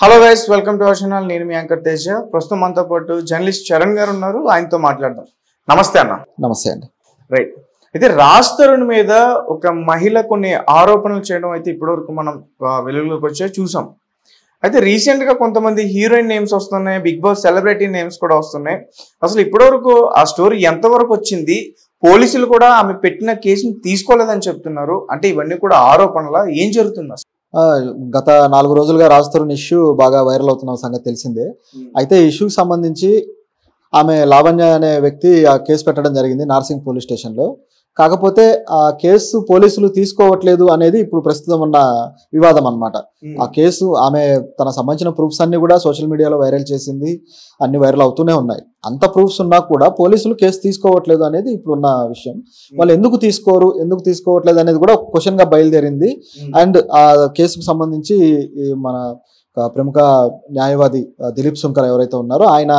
Hello guys, welcome to our channel. నేను మీ anchor Teja. ప్రస్తుతం మనతో పాటు జర్నలిస్ట్ చరణ్ గారు ఉన్నారు. ఆయనతో మాట్లాడదాం. నమస్తే అన్న. నమస్తే అండి. రైట్. అయితే రాజ్ తరుణ్ మీద ఒక మహిళ కొన్ని ఆరోపణలు చేయడం అయితే ఇప్పటివరకు మనం వెలుగులోకి వచ్చే చూసాం. అయితే రీసెంట్ గా కొంతమంది హీరోయిన్ నేమ్స్ వస్తున్నాయి, బిగ్ బాస్ సెలబ్రిటీ నేమ్స్ కూడా వస్తున్నాయి. అసలు ఇప్పటివరకు ఆ స్టోరీ ఎంతవరకు వచ్చింది? పోలీసులు కూడా ఆమె పెట్టిన కేసుని తీసుకోలేదని చెప్తున్నారు. అంటే ఇవన్నీ కూడా ఆరోపణలా? ఏం జరుగుతుంది అసలు? గత 4 రోజులుగా రాజ్ తరుణ్ ఇష్యూ బాగా వైరల్ అవుతున్న సంగతి తెలిసిందే. అయితే ఈ ఇష్యూకి సంబంధించి ఆమె లావణ్య అనే వ్యక్తి ఆ కేసు పెట్టడం జరిగింది నార్సింగ్ పోలీస్ స్టేషన్లో. కాకపోతే ఆ కేసు పోలీసులు తీసుకోవట్లేదు అనేది ఇప్పుడు ప్రస్తుతం ఉన్న వివాదం అన్నమాట. ఆ కేసు ఆమె తన సంబంధించిన ప్రూఫ్స్ అన్ని కూడా సోషల్ మీడియాలో వైరల్ చేసింది, అన్ని వైరల్ అవుతూనే ఉన్నాయి. అంత ప్రూఫ్స్ ఉన్నా కూడా పోలీసులు కేసు తీసుకోవట్లేదు అనేది ఇప్పుడున్న విషయం. వాళ్ళు ఎందుకు తీసుకోవట్లేదు అనేది కూడా ఒక క్వశ్చన్ గా బయలుదేరింది. అండ్ ఆ కేసుకు సంబంధించి మన ప్రముఖ న్యాయవాది దిలీప్ శంకర్ ఎవరైతే ఉన్నారో ఆయన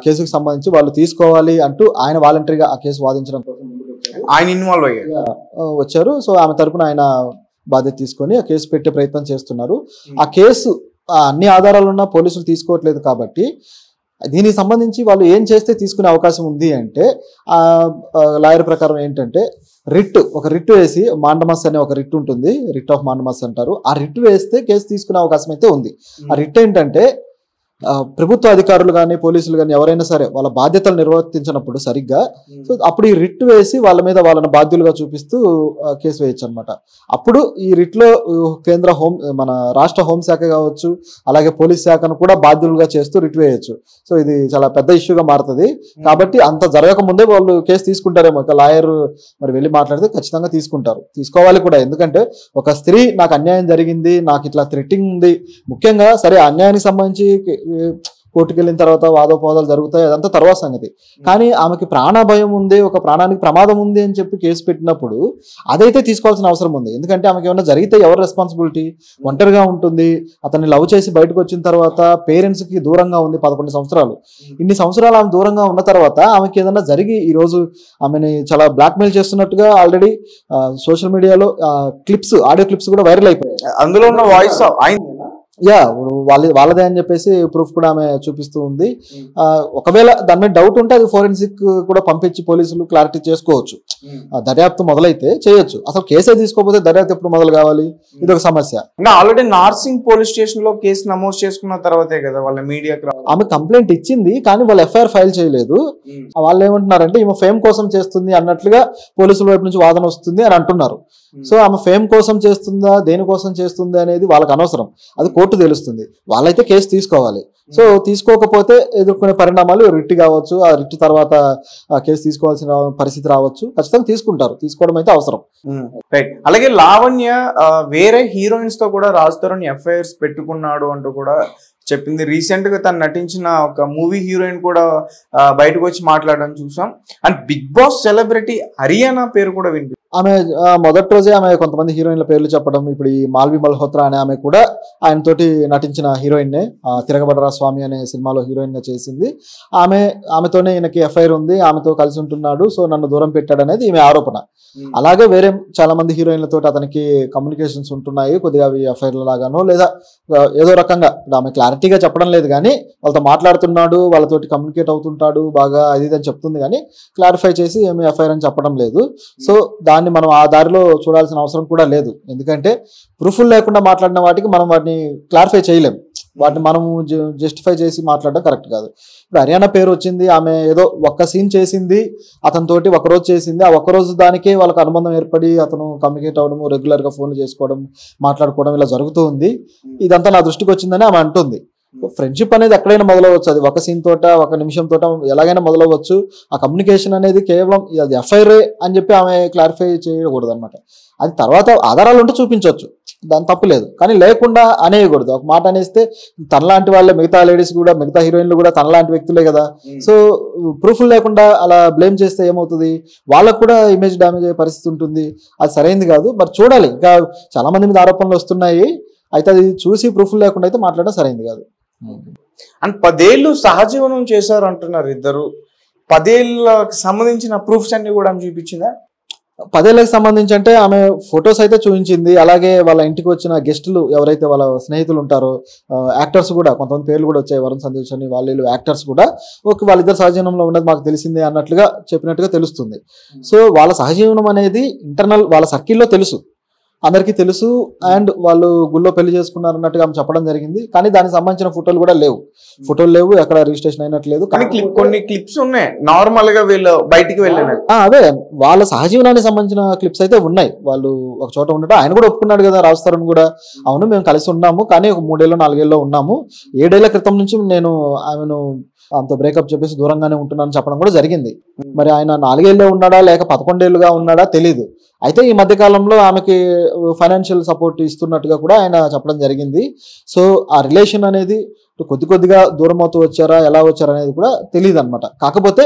కేసుకు సంబంధించి వాళ్ళు తీసుకోవాలి అంటూ ఆయన వాలంటరీగా ఆ కేసు వాదించడం కోసం ఆయన ఇన్వాల్వ్ వచ్చారు. సో ఆమె తరపున ఆయన బాధ్యత తీసుకొని ఆ కేసు పెట్టే ప్రయత్నం చేస్తున్నారు. ఆ కేసు అన్ని ఆధారాలు ఉన్నా పోలీసులు తీసుకోవట్లేదు కాబట్టి దీనికి సంబంధించి వాళ్ళు ఏం చేస్తే తీసుకునే అవకాశం ఉంది అంటే లాయర్ ప్రకారం ఏంటంటే ఒక రిట్ వేసి మాండమస్ అనే ఒక రిట్ ఉంటుంది, రిట్ ఆఫ్ మాండమస్ అంటారు. ఆ రిట్ వేస్తే కేసు తీసుకునే అవకాశం అయితే ఉంది. ఆ రిట్ ఏంటంటే ప్రభుత్వ అధికారులు కానీ పోలీసులు కానీ ఎవరైనా సరే వాళ్ళ బాధ్యతలు నిర్వర్తించినప్పుడు సరిగ్గా సో అప్పుడు ఈ రిట్ వేసి వాళ్ళ మీద వాళ్ళని బాధ్యులుగా చూపిస్తూ కేసు వేయచ్చు అనమాట. అప్పుడు ఈ రిట్లో మన రాష్ట్ర హోంశాఖ కావచ్చు, అలాగే పోలీస్ శాఖను కూడా బాధ్యులుగా చేస్తూ రిట్ వేయచ్చు. సో ఇది చాలా పెద్ద ఇష్యూగా మారుతుంది. కాబట్టి అంత జరగకముందే వాళ్ళు కేసు తీసుకుంటారేమో. ఒక లాయర్ మరి వెళ్ళి మాట్లాడితే ఖచ్చితంగా తీసుకోవాలి కూడా. ఎందుకంటే ఒక స్త్రీ నాకు అన్యాయం జరిగింది, నాకు ఇట్లా థ్రెట్టింగ్ ఉంది, ముఖ్యంగా సరే అన్యాయానికి సంబంధించి కోర్టుకు వెళ్ళిన తర్వాత వాదోపవాదాలు జరుగుతాయి, అదంతా తర్వాత సంగతి. కానీ ఆమెకి ప్రాణభయం ఉంది, ఒక ప్రాణానికి ప్రమాదం ఉంది అని చెప్పి కేసు పెట్టినప్పుడు అదైతే తీసుకోవాల్సిన అవసరం ఉంది. ఎందుకంటే ఆమెకి ఏమైనా జరిగితే ఎవరు రెస్పాన్సిబిలిటీ? ఒంటరిగా ఉంటుంది, అతన్ని లవ్ చేసి బయటకు వచ్చిన తర్వాత పేరెంట్స్కి దూరంగా ఉంది 11 సంవత్సరాలు. ఇన్ని సంవత్సరాలు ఆమె దూరంగా ఉన్న తర్వాత ఆమెకి ఏదైనా జరిగి ఈరోజు ఆమెని చాలా బ్లాక్మెయిల్ చేస్తున్నట్టుగా ఆల్రెడీ సోషల్ మీడియాలో ఆడియో క్లిప్స్ కూడా వైరల్ అయిపోయాయి. అందులో ఉన్న వాయిస్ వాళ్ళదే అని చెప్పేసి ప్రూఫ్ కూడా ఆమె చూపిస్తూ ఉంది. ఒకవేళ దాని మీద డౌట్ ఉంటే అది ఫోరెన్సిక్ కూడా పంపించి పోలీసులు క్లారిటీ చేసుకోవచ్చు. దర్యాప్తు మొదలైతే చేయొచ్చు. అసలు కేసే తీసుకోకపోతే దర్యాప్తు ఎప్పుడు మొదలు కావాలి? ఇది ఒక సమస్య. ఆల్రెడీ నార్సింగ్ పోలీస్ స్టేషన్ లో కేసు నమోదు చేసుకున్న తర్వాతే కదా వాళ్ళ మీడియాకి ఆమె కంప్లైంట్ ఇచ్చింది, కానీ వాళ్ళు ఎఫ్ఐఆర్ ఫైల్ చేయలేదు. వాళ్ళు ఏమంటున్నారంటే ఈమె ఫేమ్ కోసం చేస్తుంది అన్నట్లుగా పోలీసుల వైపు నుంచి వాదన వస్తుంది అని అంటున్నారు. సో ఆమె ఫేమ్ కోసం చేస్తుందా, దేనికోసం చేస్తుందా అనేది వాళ్ళకి అనవసరం, అది కోర్టు తెలుస్తుంది. వాళ్ళైతే కేసు తీసుకోవాలి. సో తీసుకోకపోతే ఎదుర్కొనే పరిణామాలు రిట్ కావచ్చు, ఆ రిట్ తర్వాత కేసు తీసుకోవాల్సిన పరిస్థితి రావచ్చు. ఖచ్చితంగా తీసుకోవడం అయితే అవసరం. రైట్. అలాగే లావణ్య వేరే హీరోయిన్స్ తో కూడా రాజ్ తరుణ్ ఎఫ్ఐఆర్స్ పెట్టుకున్నాడు అంటూ కూడా చెప్పింది. రీసెంట్ గా తను నటించిన ఒక మూవీ హీరోయిన్ కూడా బయటకు వచ్చి మాట్లాడడం చూసాం. And big boss celebrity Haryana పేరు కూడా వినిపి ఆమె మొదటి రోజే ఆమె కొంతమంది హీరోయిన్ల పేర్లు చెప్పడం. ఇప్పుడు ఈ మాల్వి మల్హోత్రా అనే ఆమె కూడా ఆయనతోటి నటించిన హీరోయిన్నే, తిరగబడరా స్వామి అనే సినిమాలో హీరోయిన్ గా చేసింది. ఆమెతోనే ఈయనకి ఎఫ్ఐఆర్ ఉంది, ఆమెతో కలిసి ఉంటున్నాడు, సో నన్ను దూరం పెట్టాడు అనేది ఈమె ఆరోపణ. అలాగే వేరే చాలా మంది హీరోయిన్లతో అతనికి కమ్యూనికేషన్స్ ఉంటున్నాయి, కొద్దిగా అవి ఎఫ్ఐఆర్ల లాగానో లేదా ఏదో రకంగా ఆమె క్లారిటీగా చెప్పడం లేదు. కానీ వాళ్ళతో మాట్లాడుతున్నాడు, వాళ్ళతోటి కమ్యూనికేట్ అవుతుంటాడు బాగా, అది అని చెప్తుంది. కానీ క్లారిఫై చేసి ఏమి ఎఫ్ఐఆర్ అని చెప్పడం లేదు. సో దాన్ని మనం ఆ దారిలో చూడాల్సిన అవసరం కూడా లేదు. ఎందుకంటే ప్రూఫ్లు లేకుండా మాట్లాడిన వాటికి మనం వాటిని క్లారిఫై చేయలేం, వాటిని మనము జస్టిఫై చేసి మాట్లాడడం కరెక్ట్ కాదు. ఇప్పుడు హరియానా పేరు వచ్చింది, ఆమె ఏదో ఒక్క సీన్ చేసింది, అతనితోటి ఒకరోజు చేసింది, ఆ ఒక్కరోజు దానికే వాళ్ళకి అనుబంధం ఏర్పడి అతను కమ్యూనికేట్ అవ్వడము, రెగ్యులర్గా ఫోన్లు చేసుకోవడం, మాట్లాడుకోవడం ఇలా జరుగుతూ ఉంది. ఇదంతా నా దృష్టికి వచ్చిందని ఆమె అంటుంది. ఫ్రెండ్షిప్ అనేది ఎక్కడైనా మొదలవచ్చు, అది ఒక సీన్ తోట ఒక నిమిషం తోట ఎలాగైనా మొదలవచ్చు. ఆ కమ్యూనికేషన్ అనేది కేవలం అది ఎఫ్ఐఆర్ అని చెప్పి ఆమె క్లారిఫై చేయకూడదు అనమాట. అది తర్వాత ఆధారాలు ఉంటే చూపించవచ్చు, దాని తప్పు లేదు. కానీ లేకుండా అనేయకూడదు. ఒక మాట అనేస్తే తనలాంటి వాళ్ళే మిగతా లేడీస్ కూడా, మిగతా హీరోయిన్లు కూడా తనలాంటి వ్యక్తులే కదా. సో ప్రూఫ్లు లేకుండా అలా బ్లేమ్ చేస్తే ఏమవుతుంది? వాళ్ళకు కూడా ఇమేజ్ డ్యామేజ్ అయ్యే పరిస్థితి ఉంటుంది. అది సరైనది కాదు. మరి చూడాలి, ఇంకా చాలా మంది మీద ఆరోపణలు వస్తున్నాయి. అయితే అది చూసి ప్రూఫ్లు లేకుండా అయితే మాట్లాడడం సరైనది కాదు. అండ్ 10 ఏళ్ళు సహజీవనం చేశారు అంటున్నారు ఇద్దరు. 10 ఏళ్ళకి సంబంధించిన ప్రూఫ్స్ అన్ని కూడా చూపించిందా? 10 ఏళ్ళకి సంబంధించి అంటే ఆమె ఫొటోస్ అయితే చూపించింది. అలాగే వాళ్ళ ఇంటికి వచ్చిన గెస్టులు ఎవరైతే వాళ్ళ స్నేహితులు ఉంటారో, యాక్టర్స్ కూడా కొంతమంది పేర్లు కూడా వచ్చాయి, వరుణ్ సందేశ్ అని వాళ్ళు యాక్టర్స్ కూడా ఓకే వాళ్ళిద్దరు సహజీవనంలో ఉన్నది మాకు తెలిసిందే అన్నట్లుగా చెప్పినట్టుగా తెలుస్తుంది. సో వాళ్ళ సహజీవనం అనేది ఇంటర్నల్ వాళ్ళ సర్కిల్లో తెలుసు, అందరికీ తెలుసు. అండ్ వాళ్ళు గుళ్ళో పెళ్లి చేసుకున్నారు అన్నట్టుగా ఆమె చెప్పడం జరిగింది. కానీ దానికి సంబంధించిన ఫోటోలు కూడా లేవు, ఎక్కడ రిజిస్ట్రేషన్ అయినట్లేదు. కొన్ని క్లిప్స్ ఉన్నాయి నార్మల్ గా వీళ్ళు బయటికి వెళ్ళిన అదే వాళ్ళ సహజీవనానికి సంబంధించిన క్లిప్స్ అయితే ఉన్నాయి. వాళ్ళు ఒక చోట ఉండటం ఆయన కూడా ఒప్పుకున్నాడు కదా, రాజ్ తరుణ్ కూడా. అవును మేము కలిసి ఉన్నాము, కానీ ఒక 3 ఏళ్ళు 4 ఏళ్ళు ఉన్నాము, 7 ఏళ్ల క్రితం నుంచి నేను ఆమెను అంత బ్రేకప్ చెప్పేసి దూరంగానే ఉంటున్నాను చెప్పడం కూడా జరిగింది. మరి ఆయన 4 ఏళ్ళే ఉన్నాడా లేక 11 ఏళ్ళుగా ఉన్నాడా తెలీదు. అయితే ఈ మధ్య కాలంలో ఆమెకి ఫైనాన్షియల్ సపోర్ట్ ఇస్తున్నట్టుగా కూడా ఆయన చెప్పడం జరిగింది. సో ఆ రిలేషన్ అనేది కొద్దిగా దూరం అవుతూ వచ్చారా, ఎలా వచ్చారా అనేది కూడా తెలియదు అనమాట. కాకపోతే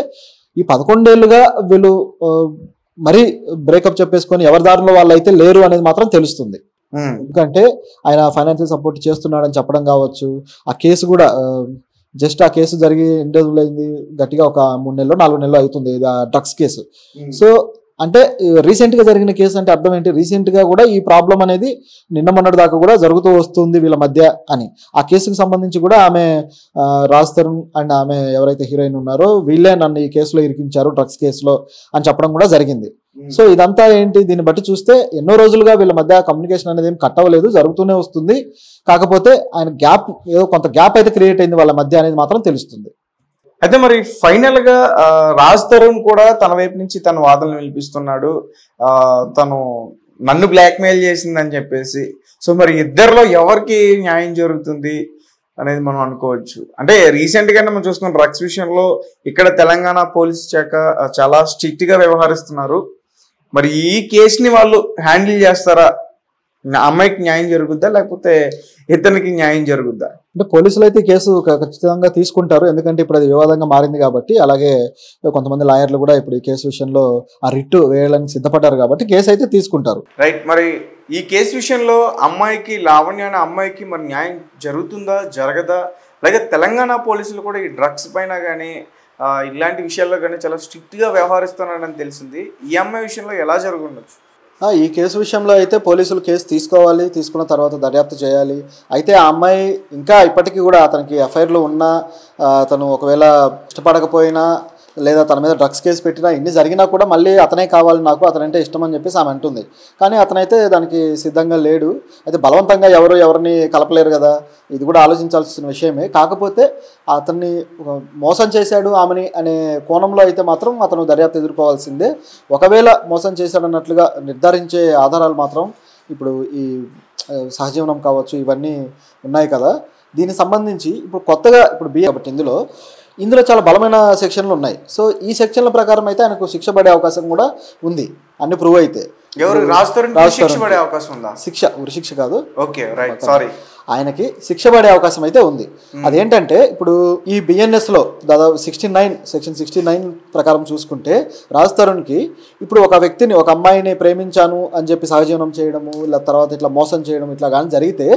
ఈ 11 ఏళ్ళుగా వీళ్ళు మరీ బ్రేకప్ చెప్పేసుకొని ఎవరి దారిలో వాళ్ళు అయితే లేరు అనేది మాత్రం తెలుస్తుంది. ఎందుకంటే ఆయన ఫైనాన్షియల్ సపోర్ట్ చేస్తున్నాడని చెప్పడం కావచ్చు, ఆ కేసు కూడా జస్ట్ ఆ కేసు జరిగి ఎన్ని రోజులు అయింది, గట్టిగా ఒక 3 నెలలు 4 నెలలు అవుతుంది డ్రగ్స్ కేసు. సో అంటే రీసెంట్ గా జరిగిన కేసు అంటే అర్థం ఏంటి, రీసెంట్ గా కూడా ఈ ప్రాబ్లం అనేది నిన్న మొన్నటి దాకా కూడా జరుగుతూ వస్తుంది వీళ్ళ మధ్య అని. ఆ కేసుకు సంబంధించి కూడా ఆమె రాజ్ తరుణ్ అండ్ ఆమె ఎవరైతే హీరోయిన్ ఉన్నారో వీళ్ళే నన్ను ఈ కేసులో ఇరికించారు డ్రగ్స్ కేసులో అని చెప్పడం కూడా జరిగింది. సో ఇదంతా ఏంటి, దీన్ని బట్టి చూస్తే ఎన్నో రోజులుగా వీళ్ళ మధ్య కమ్యూనికేషన్ అనేది ఏం కట్ అవ్వలేదు, జరుగుతూనే వస్తుంది. కాకపోతే ఆయన ఏదో కొంత గ్యాప్ అయితే క్రియేట్ అయింది వాళ్ళ మధ్య అనేది మాత్రం తెలుస్తుంది. అయితే మరి ఫైనల్ గా రాజ్ తరుణ్ కూడా తన వైపు నుంచి తన వాదనలు వినిపిస్తున్నాడు, తను నన్ను బ్లాక్మెయిల్ చేసిందని చెప్పేసి. సో మరి ఇద్దరిలో ఎవరికి న్యాయం జరుగుతుంది అనేది మనం అనుకోవచ్చు. అంటే రీసెంట్ గానే మనం చూసుకున్న డ్రగ్స్ విషయంలో ఇక్కడ తెలంగాణ పోలీస్ శాఖ చాలా స్ట్రిక్ట్ గా వ్యవహరిస్తున్నారు. మరి ఈ కేసుని వాళ్ళు హ్యాండిల్ చేస్తారా, అమ్మాయికి న్యాయం జరుగుద్దా లేకపోతే ఇతనికి న్యాయం జరుగుద్దా? అంటే పోలీసులు అయితే కేసు ఖచ్చితంగా తీసుకుంటారు, ఎందుకంటే ఇప్పుడు అది వివాదంగా మారింది కాబట్టి. అలాగే కొంతమంది లాయర్లు కూడా ఇప్పుడు ఈ కేసు విషయంలో ఆ రిట్ వేయడానికి సిద్ధపడ్డారు కాబట్టి కేసు అయితే తీసుకుంటారు. రైట్. మరి ఈ కేసు విషయంలో అమ్మాయికి, లావణ్య అనే అమ్మాయికి మరి న్యాయం జరుగుతుందా జరగదా? అలాగే తెలంగాణ పోలీసులు కూడా ఈ డ్రగ్స్ పైన కానీ ఇలాంటి విషయాల్లో కానీ చాలా స్ట్రిక్ట్గా వ్యవహరిస్తున్నారని తెలిసింది. ఈ అమ్మాయి విషయంలో ఎలా జరుగుండొచ్చు? ఈ కేసు విషయంలో అయితే పోలీసులు కేసు తీసుకోవాలి, తీసుకున్న తర్వాత దర్యాప్తు చేయాలి. అయితే ఆ అమ్మాయి ఇంకా ఇప్పటికీ కూడా అతనికి ఎఫ్ఐఆర్లో ఉన్నా, తను ఒకవేళ ఇష్టపడకపోయినా లేదా తన మీద డ్రగ్స్ కేసు పెట్టినా, ఇన్ని జరిగినా కూడా మళ్ళీ అతనే కావాలి, నాకు అతనంటే ఇష్టం అని చెప్పేసి ఆమె అంటుంది. కానీ అతనైతే దానికి సిద్ధంగా లేడు. అయితే బలవంతంగా ఎవరిని కలపలేరు కదా, ఇది కూడా ఆలోచించాల్సిన విషయమే. కాకపోతే అతన్ని మోసం చేశాడు ఆమెని అనే కోణంలో అయితే మాత్రం అతను దర్యాప్తు ఎదుర్కోవాల్సిందే. ఒకవేళ మోసం చేశాడన్నట్లుగా నిర్ధారించే ఆధారాలు మాత్రం ఇప్పుడు ఈ సహజీవనం కావచ్చు ఇవన్నీ ఉన్నాయి కదా, దీనికి సంబంధించి ఇప్పుడు కొత్తగా కాబట్టి ఇందులో చాలా బలమైన సెక్షన్లు ఉన్నాయి. సో ఈ సెక్షన్ల ప్రకారం అయితే ఆయనకు శిక్ష పడే అవకాశం కూడా ఉంది, అన్ని ప్రూవ్ అయితే. శిక్ష ఉరిశిక్ష కాదు, ఓకే రైట్, సారీ, ఆయనకి శిక్ష పడే అవకాశం అయితే ఉంది. అదేంటంటే ఇప్పుడు ఈ బిఎన్ఎస్లో దాదాపు సెక్షన్ 69 ప్రకారం చూసుకుంటే రాజ్ తరుణ్కి ఇప్పుడు ఒక వ్యక్తిని, ఒక అమ్మాయిని ప్రేమించాను అని చెప్పి సహజీవనం చేయడము, ఇలా తర్వాత ఇట్లా మోసం చేయడం ఇట్లా కానీ జరిగితే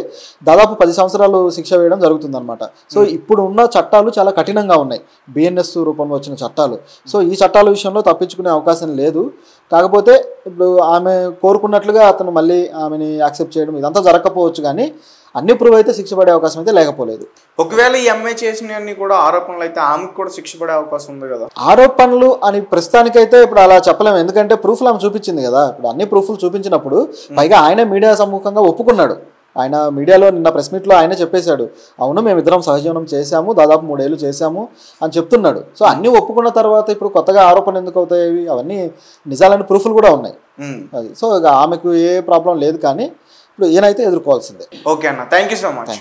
దాదాపు 10 సంవత్సరాలు శిక్ష వేయడం జరుగుతుంది అనమాట. సో ఇప్పుడు ఉన్న చట్టాలు చాలా కఠినంగా ఉన్నాయి, బిఎన్ఎస్ రూపంలో వచ్చిన చట్టాలు. సో ఈ చట్టాల విషయంలో తప్పించుకునే అవకాశం లేదు. కాకపోతే ఇప్పుడు ఆమె కోరుకున్నట్లుగా అతను మళ్ళీ ఆమెని యాక్సెప్ట్ చేయడం ఇదంతా జరగకపోవచ్చు, కానీ అన్ని ప్రూవ్ అయితే శిక్ష పడే అవకాశం అయితే లేకపోలేదు. ఒకవేళ ఈ అమ్మాయి చేసినవన్నీ కూడా ఆరోపణలు అయితే ఆమెకు కూడా శిక్ష పడే అవకాశం ఉంది కదా? ఆరోపణలు అని ప్రస్తుతానికైతే ఇప్పుడు అలా చెప్పలేము, ఎందుకంటే ప్రూఫ్లు ఆమె చూపించింది కదా. ఇప్పుడు అన్ని ప్రూఫ్లు చూపించినప్పుడు పైగా ఆయన మీడియా సమ్ముఖంగా ఒప్పుకున్నాడు. ఆయన మీడియాలో నిన్న ప్రెస్ మీట్లో ఆయన చెప్పేశాడు, అవును మేమిద్దరం సహజీవనం చేశాము, దాదాపు 3 ఏళ్ళు చేశాము అని చెప్తున్నాడు. సో అన్నీ ఒప్పుకున్న తర్వాత ఇప్పుడు కొత్తగా ఆరోపణ ఎందుకు అవుతాయి, అవన్నీ నిజాలని ప్రూఫ్లు కూడా ఉన్నాయి. అది సో ఆమెకు ఏ ప్రాబ్లం లేదు, కానీ ఇప్పుడు ఈయనైతే ఎదుర్కోవాల్సిందే. ఓకే అన్న, థ్యాంక్ యూ సో మచ్.